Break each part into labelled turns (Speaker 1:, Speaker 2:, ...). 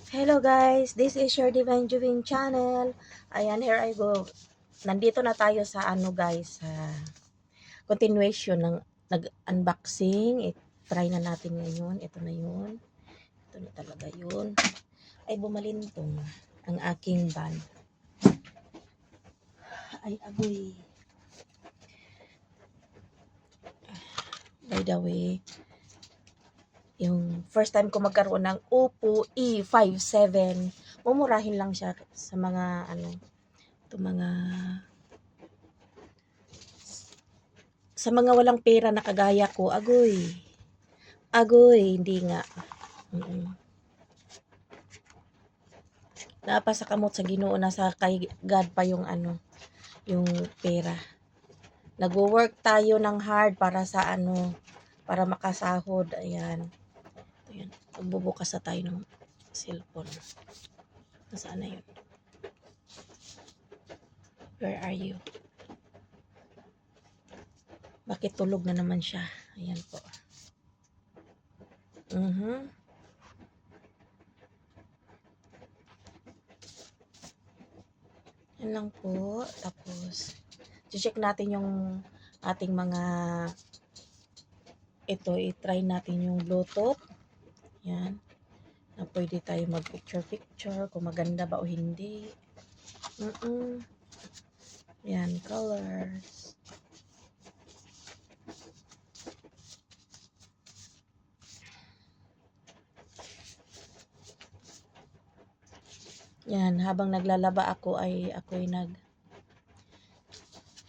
Speaker 1: Hello guys, this is your Divine Juvin channel. Ayan, here I go. Nandito na tayo sa ano guys, sa continuation ng nag-unboxing. I-try na natin ngayon. Ito na yun. Ito na talaga yun. Ay, bumalintong ang aking band. Ay, agoy. By the way, yung first time ko magkaroon ng Oppo E57, mumurahin lang siya sa mga ano, ito mga sa mga walang pera na kagaya ko. Agoy. Agoy, hindi nga. Napasakamot sa Ginoo, nasa kay God pa yung ano, yung pera. Nagwo-work tayo ng hard para sa ano, para makasahod. Ayan. Ayan. Magbubukas na tayo ng cellphone. Nasaan na yun? Where are you? Bakit tulog na naman siya? Ayan po. Yan lang po. Tapos, check natin yung ating mga ito, i-try natin yung Bluetooth. Yan. Na pwede tayo mag-picture-picture kung maganda ba o hindi. Yan, colors. Yan, habang naglalaba ako ay ako'y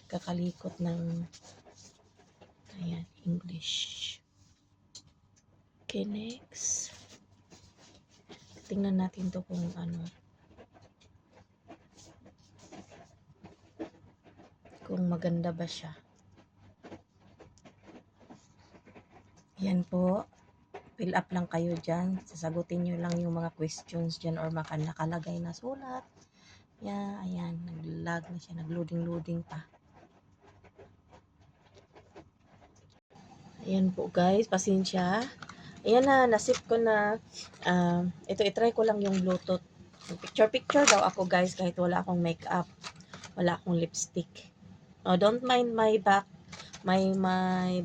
Speaker 1: kakalikot ng ayan, English. Okay, next. Tingnan natin to kung ano. Kung maganda ba siya. Yan po. Fill up lang kayo dyan. Sasagutin nyo lang yung mga questions dyan or nakalagay na sulat. Yeah, ayan. Nag-lag na siya. Nag-loading pa. Ayan po guys. Pasensya. Ayan na. Nasip ko na. Ito, itry ko lang yung Bluetooth. Picture-picture daw ako guys kahit wala akong makeup. Wala akong lipstick. Oh, don't mind my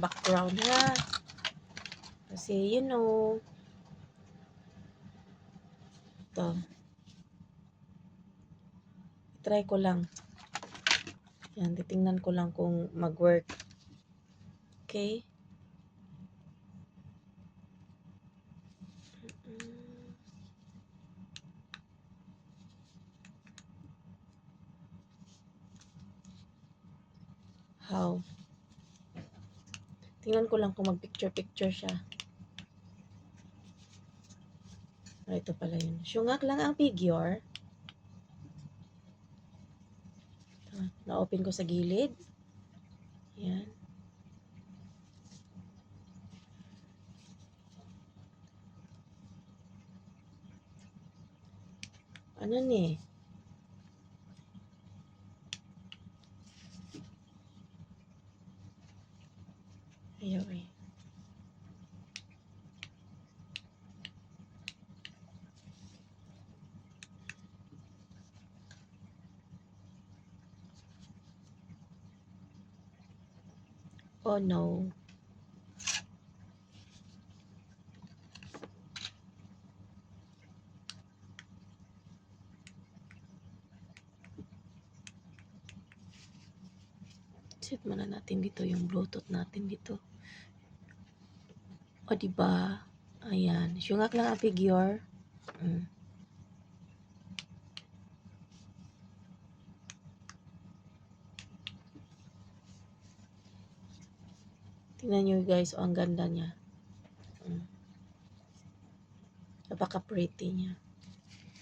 Speaker 1: background ha. Kasi, you know, ito. Try ko lang. Yan, titingnan ko lang kung mag-work. Okay? How? Tingnan ko lang kung mag-picture-picture siya. Ito pala yun. Syungak lang ang figure. Na-open ko sa gilid. Yan. Ano ni? Ayaw eh. Oh no. Set muna natin dito yung Bluetooth natin dito. O diba? Ayan. Syungak lang ang figure. Tingnan nyo guys. Oh, ang ganda niya. Napaka-pretty niya.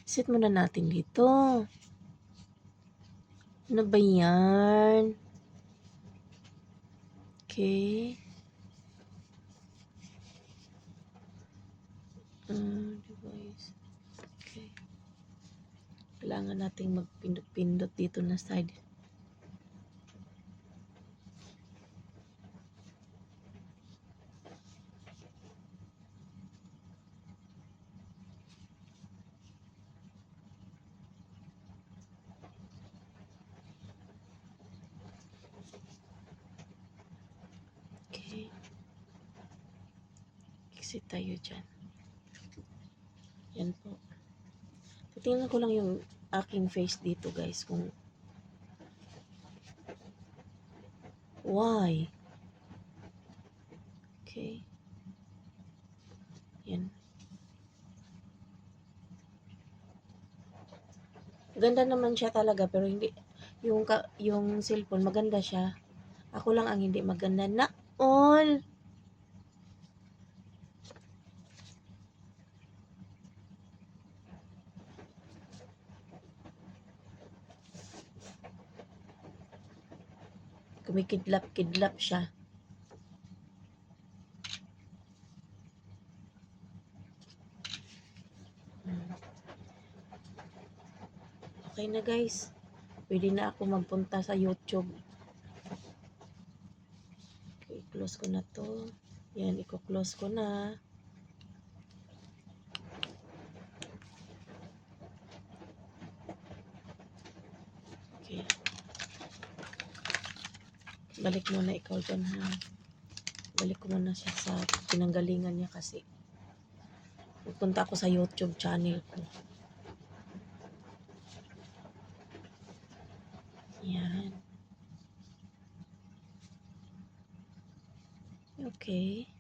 Speaker 1: Set muna natin dito. Ano ba yan? Okay. Device. Okay. Kailangan nating magpindot-pindot dito na side. Exit tayo dyan. Yan po. Titingnan ko lang yung aking face dito guys. Kung why. Okay. Yan. Ganda naman siya talaga pero hindi yung cellphone maganda siya. Ako lang ang hindi maganda na all. Kumikidlap-kidlap siya. Okay na guys. Pwede na ako magpunta sa YouTube. Okay, close ko na to. Yan, i-close ko na. Okay. Balik muna ikaw dyan ha. Balik ko muna siya sa pinanggalingan niya kasi pupunta ako sa YouTube channel ko. Yan. Okay.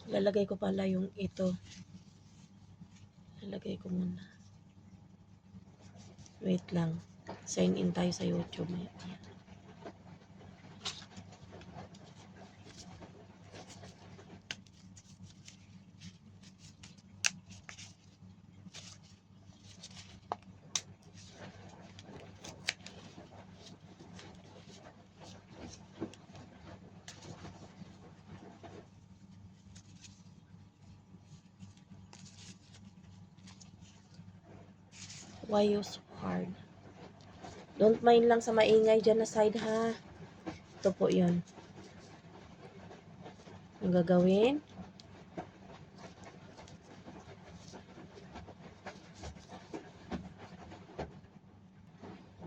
Speaker 1: Lalagay ko pala yung ito. Lalagay ko muna. Wait lang. Sign in tayo sa YouTube. Yan. Why you so hard? Don't mind lang sa maingay dyan na side ha. Ito po yun. Yung gagawin.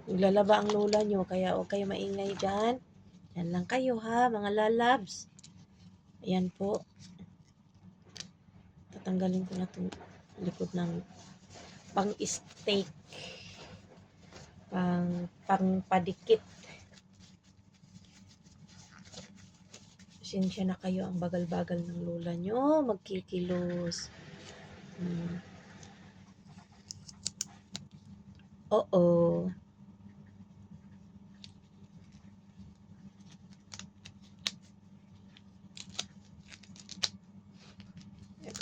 Speaker 1: Naglalaba ang lola nyo, kaya huwag kayo maingay dyan. Yan lang kayo ha, mga lalabs. Ayan po. Tatanggalin ko na itong likod ng pang-steak. Pang-padikit. Pasensya na kayo, ang bagal-bagal ng lola nyo. Magkikilos. Oo.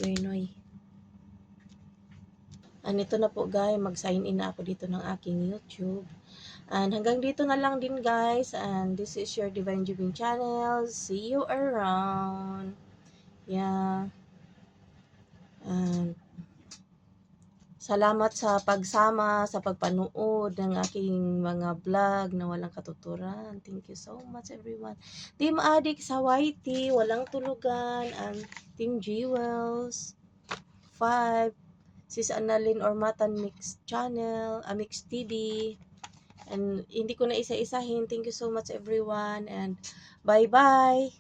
Speaker 1: Noy. Ito na po guys, mag-sign in na ako dito ng aking YouTube. And hanggang dito na lang din guys. And this is your Divine Juving channel. See you around. Yeah. And salamat sa pagsama, sa pagpanood ng aking mga vlog na walang katuturan. Thank you so much everyone. Team Adik sa YT, walang tulugan. And Team Jewels 5. Sis Annalyn Ormatan Mix Channel, Mix TV. And hindi ko na isa-isahin. Thank you so much everyone and bye-bye.